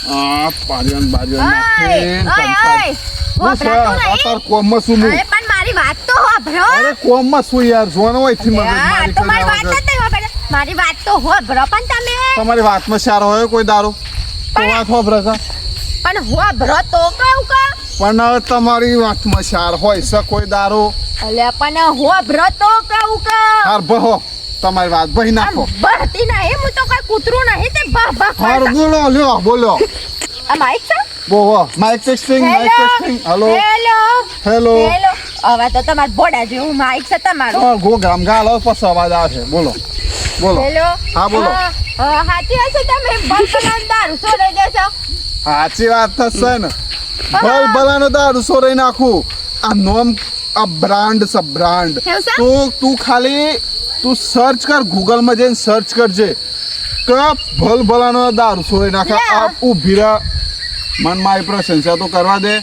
આ પારિયન બારિયન ઓય, નાખે વપરાતું નહીં. તાર કોમમાં શું હું અરે પણ મારી વાત તો હોભરો. અરે કોમમાં શું યાર જોનો હોય થી મગજ આ મારી તો મારી વાત કરી જ નહીં હોભરે. મારી વાત તો હોભરો પણ તમે તમારી વાતમાં સારો હોય કોઈ દારૂ તો વાત હોભરે છે પણ હોભરો તો કહું કે પણ હવે તમારી વાતમાં સાર હોય છે કોઈ દારૂ અલે પણ હોભરો તો કહું કે હાર બહો તમારી વાત બહી નાખો બહતી નહીં હું તો કોઈ કૂતરું નહીં તે બહ હાર બોલો લ્યો બોલો આ માઈક છે બોવો mic testing hello hello hello hello હવે તો તમાર બોડા જેવું માઈક છે તમારું તમારો ગો ગામ ગાલો પછી અવાજ આવે છે બોલો બોલો હેલો હા, બોલો. હાથી હશે તમે બલબલાન દારૂ છોડી દેશો સાચી વાત થશે ને ભલ ભલાનો દારૂ સોરાઈ નાખું આ નોમ આ બ્રાન્ડ છે બ્રાન્ડ કેવું છે? તું ખાલી તું સર્ચ કર ગૂગલ માં જઈને સર્ચ કરજે તો ભલ ભલાનો દારૂ સોરાઈ નાખે લે. આ ઊભી રહે મન મારી પ્રશંસા તો કરવા દે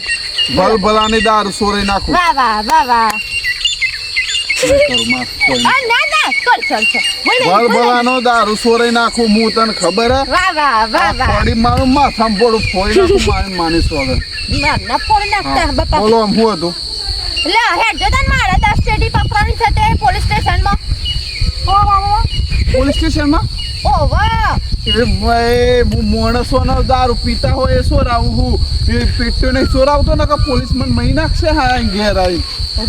ભલ ભલાની દારૂ સોરાઈ નાખું વાહ વાહ વાહ વાહ નહીં કરું, માફ કોઈ નહીં. ના ના કર ભલ ભલાનો દારૂ સોરાઈ નાખું હું તને ખબર હે વાહ વાહ વાહ વાહ ફોડી મારું માથામાં પડું ફોડી નાખું મારી માનીશ વગર ના ફોડ નાખતા હા. બાપા બોલો આમ શું હતું લે હેડ જો તને મારા 10 સ્ટેડી પકડવાની છે તે પોલીસ સ્ટેશનમાં ઓ વાહ પોલીસ સ્ટેશનમાં ઓ વાહ એ ભાઈ માણસોનો દારૂ પીતા હોય એ સોરાવું હું એ પીટ્યો નહીં સોરાવતો ને કે પોલીસ મને મહી નાખશે હા ઘેર આવી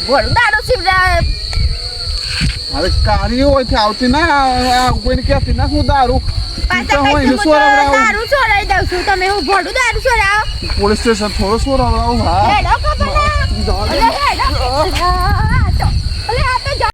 બોલ દારૂ સિવડા અરે કાર્યો હોય છે આવતી ના આ કોઈને કહેતી ના હું દારૂ પીતા પાછા હોય કઈ ને સોરાવડાવું દારૂ છોડાઈ દઉં છું તમે હું ભોડું દારૂ છોડાવ પોલીસ સ્ટેશન થોડો સોરાવડાવું હા હેડો કપડા અલે હેડો